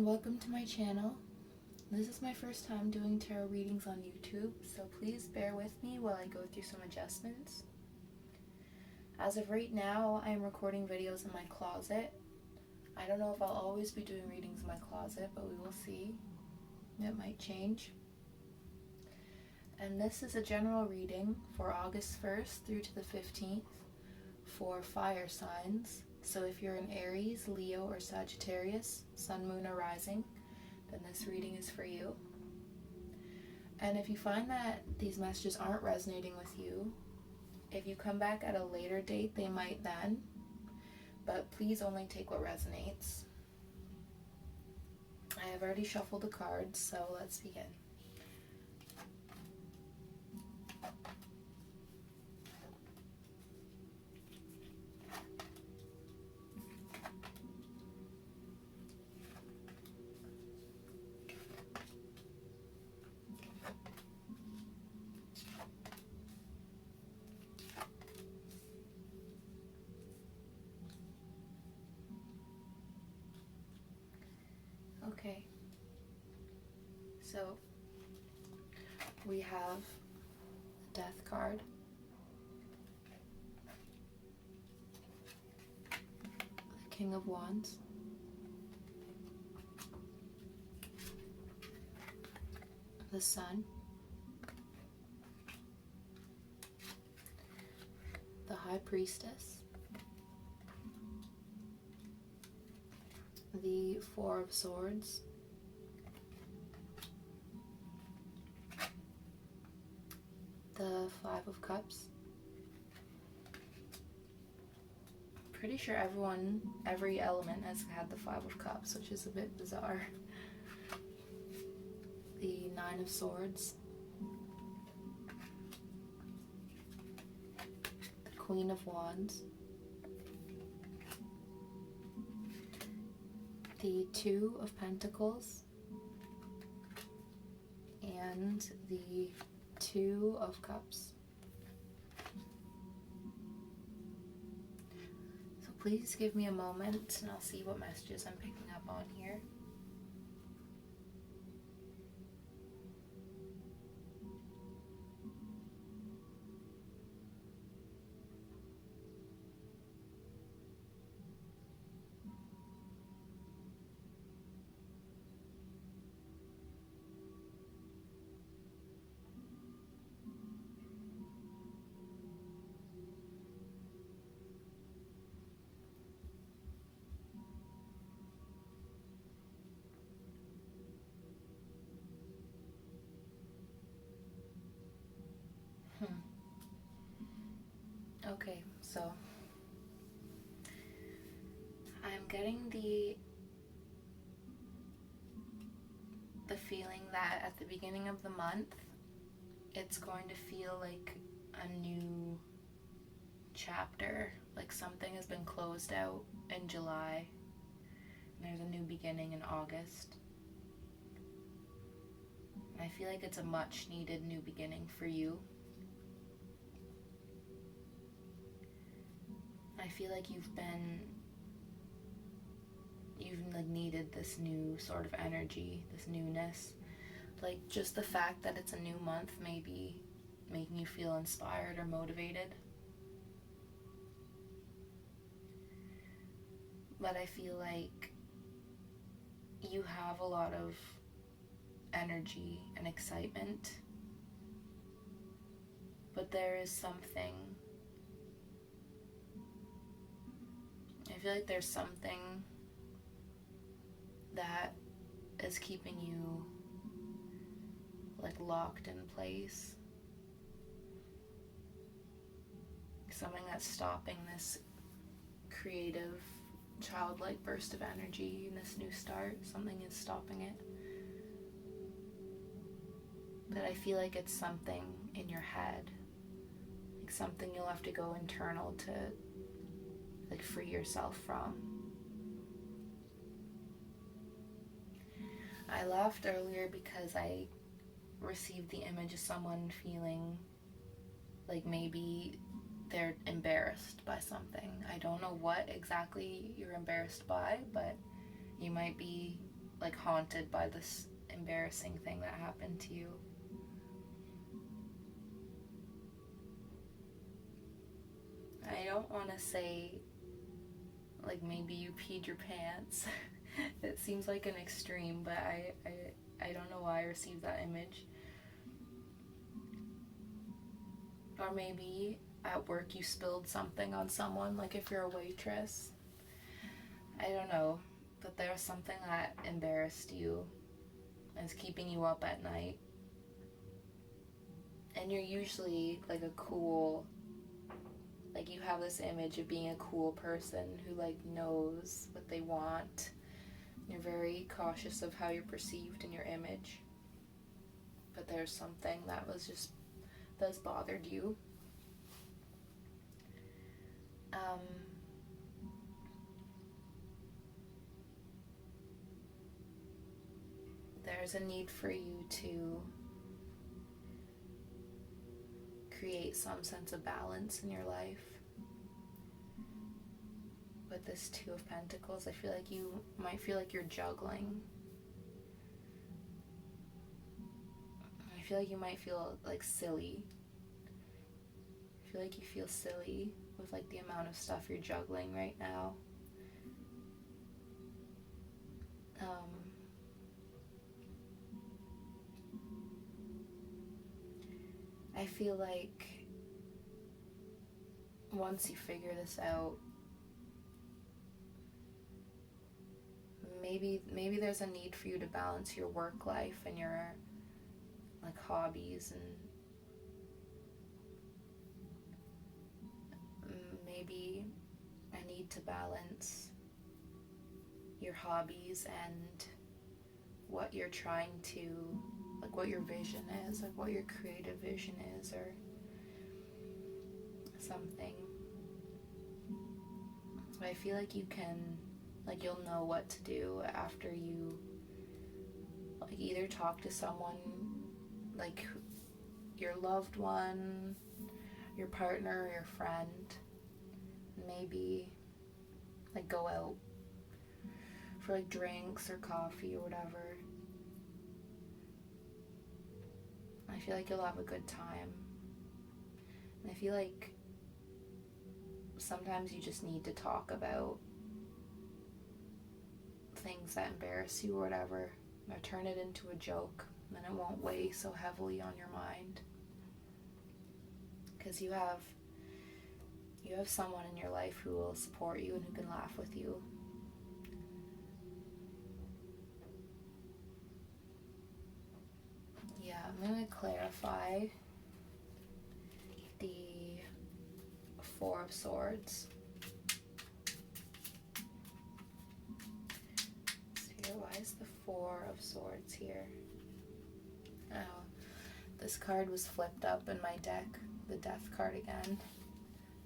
and welcome to my channel. This is my first time doing tarot readings on YouTube, so please bear with me while I go through some adjustments. As of right now, I am recording videos in my closet. I don't know if I'll always be doing readings in my closet, but we will see. It might change. And this is a general reading for August 1st through to the 15th for fire signs. So if you're an Aries, Leo, or Sagittarius, Sun, Moon, or Rising, then this reading is for you. And if you find that these messages aren't resonating with you, if you come back at a later date, they might then, but please only take what resonates. I have already shuffled the cards, so let's begin. Okay, so we have the Death card, the King of Wands, the Sun, the High Priestess, the Four of Swords, the Five of Cups. Pretty sure every element has had the Five of Cups, which is a bit bizarre. The Nine of Swords, the Queen of Wands, the Two of Pentacles, and the Two of Cups. So please give me a moment and I'll see what messages I'm picking up on here. Okay, so I'm getting the feeling that at the beginning of the month, it's going to feel like a new chapter, like something has been closed out in July, and there's a new beginning in August. And I feel like it's a much needed new beginning for you. I feel like you've like needed this new sort of energy, this newness. Like just the fact that it's a new month may be making you feel inspired or motivated. But I feel like you have a lot of energy and excitement. But there is something, I feel like there's something that is keeping you like locked in place. Something that's stopping this creative, childlike burst of energy and this new start. Something is stopping it. But I feel like it's something in your head. Like something you'll have to go internal to like free yourself from. I laughed earlier because I received the image of someone feeling like maybe they're embarrassed by something. I don't know what exactly you're embarrassed by, but you might be like haunted by this embarrassing thing that happened to you. I don't want to say like maybe you peed your pants. It seems like an extreme, but I don't know why I received that image. Or maybe at work you spilled something on someone, like if you're a waitress. I don't know, but there's something that embarrassed you and is keeping you up at night. And you're usually like a cool, like you have this image of being a cool person who like knows what they want. You're very cautious of how you're perceived in your image. But there's something that's bothered you. There's a need for you to create some sense of balance in your life. With this Two of Pentacles, I feel like you might feel like you're juggling. I feel like you might feel like silly. I feel like you feel silly with like the amount of stuff you're juggling right now. I feel like once you figure this out, maybe there's a need for you to balance your work life and your like hobbies, and maybe I need to balance your hobbies and what you're trying to, like what your vision is, like what your creative vision is, or something. But I feel like you can, like you'll know what to do after you like either talk to someone, like your loved one, your partner, or your friend, maybe like go out for like drinks or coffee or whatever. I feel like you'll have a good time. And I feel like sometimes you just need to talk about things that embarrass you or whatever, or turn it into a joke, and then it won't weigh so heavily on your mind. Because you have someone in your life who will support you and who can laugh with you. Yeah, I'm going to clarify the Four of Swords. So here, why is the Four of Swords here? Oh, this card was flipped up in my deck, the Death card again.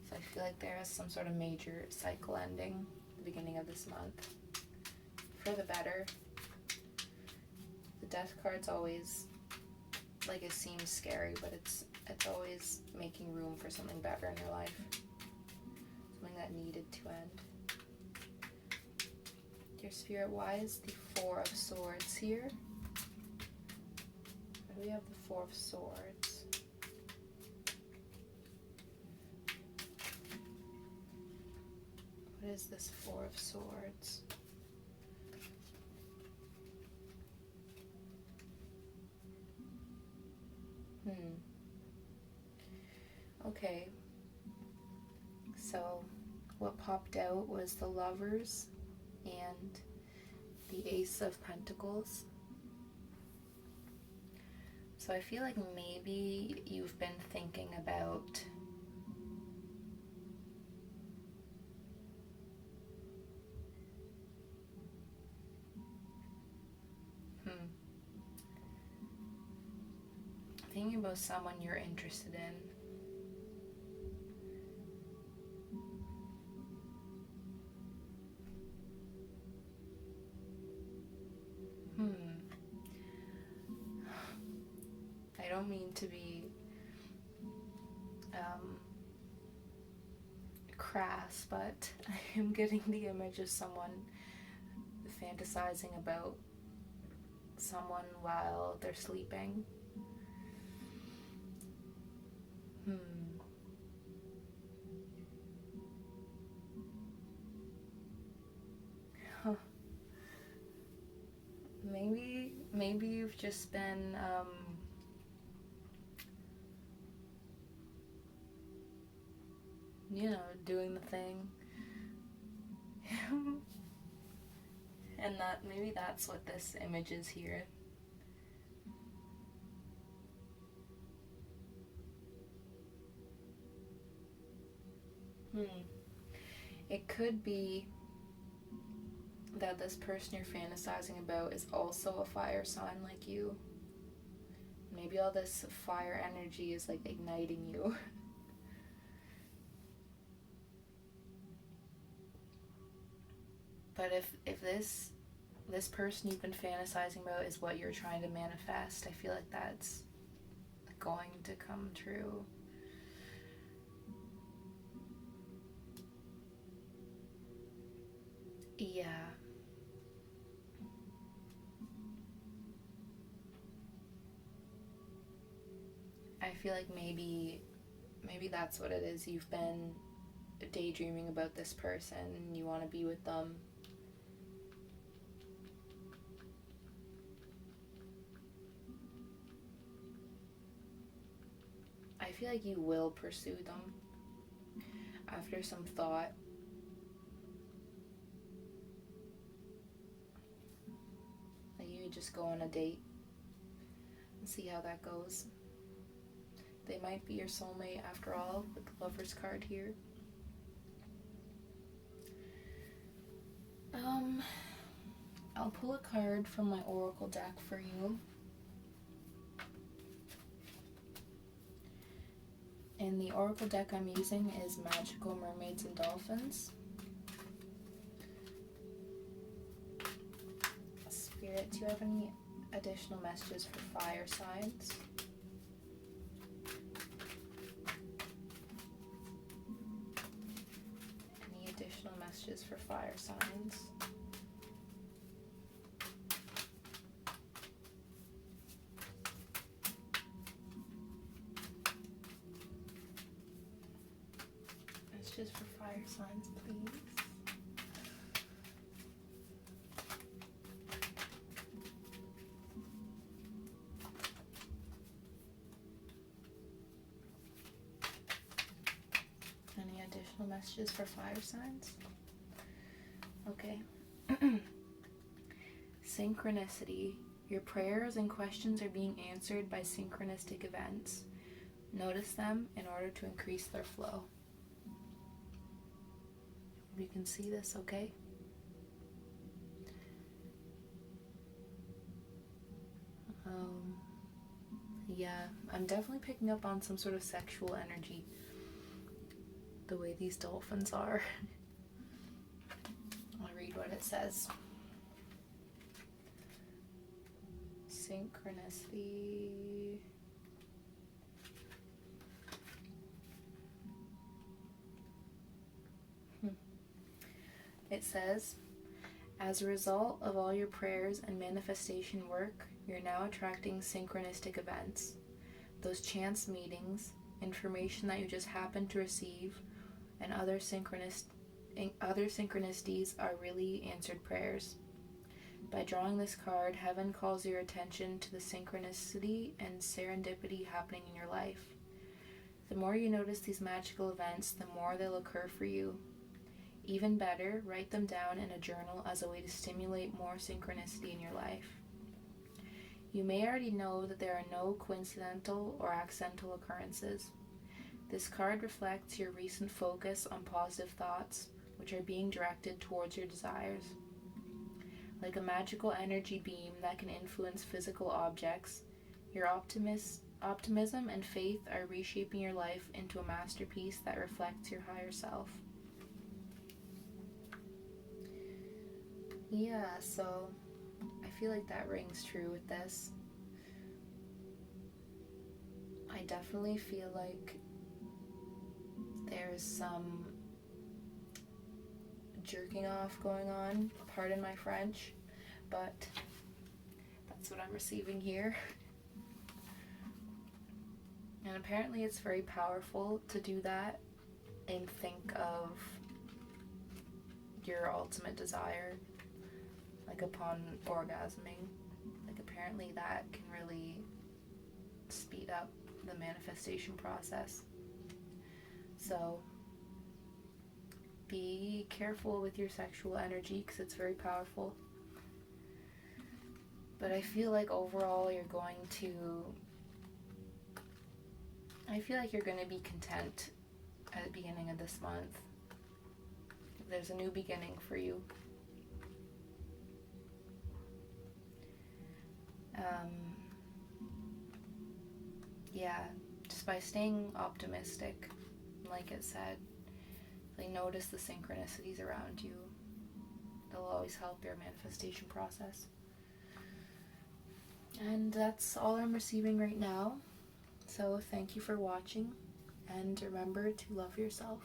So I feel like there is some sort of major cycle ending at the beginning of this month. For the better. The Death card's always, like, it seems scary, but it's always making room for something better in your life. Something that needed to end. Dear Spirit, why is the Four of Swords here? Why do we have the Four of Swords? What is this Four of Swords? Okay. So what popped out was the Lovers and the Ace of Pentacles. So I feel like maybe you've been thinking about thinking about someone you're interested in. I don't mean to be crass, but I am getting the image of someone fantasizing about someone while they're sleeping. Maybe you've just been doing the thing. And maybe that's what this image is here. It could be that this person you're fantasizing about is also a fire sign like you. Maybe all this fire energy is like igniting you. But if this person you've been fantasizing about is what you're trying to manifest, I feel like that's going to come true. Yeah. I feel like maybe that's what it is. You've been daydreaming about this person and you want to be with them. I feel like you will pursue them after some thought. Like you just go on a date and see how that goes. They might be your soulmate after all, with the Lover's card here. I'll pull a card from my Oracle deck for you. And the Oracle deck I'm using is Magical Mermaids and Dolphins. Spirit, do you have any additional messages for fire signs? Any additional messages for fire signs? Messages for fire signs, please. Any additional messages for fire signs? Okay. Synchronicity. Your prayers and questions are being answered by synchronistic events. Notice them in order to increase their flow. You can see this, okay? Yeah, I'm definitely picking up on some sort of sexual energy. The way these dolphins are. I'll read what it says. Synchronicity. It says, as a result of all your prayers and manifestation work, you're now attracting synchronistic events. Those chance meetings, information that you just happened to receive, and other synchronicities are really answered prayers. By drawing this card, heaven calls your attention to the synchronicity and serendipity happening in your life. The more you notice these magical events, the more they'll occur for you. Even better, write them down in a journal as a way to stimulate more synchronicity in your life. You may already know that there are no coincidental or accidental occurrences. This card reflects your recent focus on positive thoughts, which are being directed towards your desires. Like a magical energy beam that can influence physical objects, your optimism and faith are reshaping your life into a masterpiece that reflects your higher self. Yeah, so I feel like that rings true with this. I definitely feel like there's some jerking off going on, pardon my French, but That's what I'm receiving here. And apparently it's very powerful to do that and think of your ultimate desire, like upon orgasming. Like apparently that can really speed up the manifestation process. So be careful with your sexual energy because it's very powerful. But I feel like overall you're going to be content at the beginning of this month. There's a new beginning for you. Just by staying optimistic, like it said, like notice the synchronicities around you. They'll always help your manifestation process. And that's all I'm receiving right now. So thank you for watching, and remember to love yourself.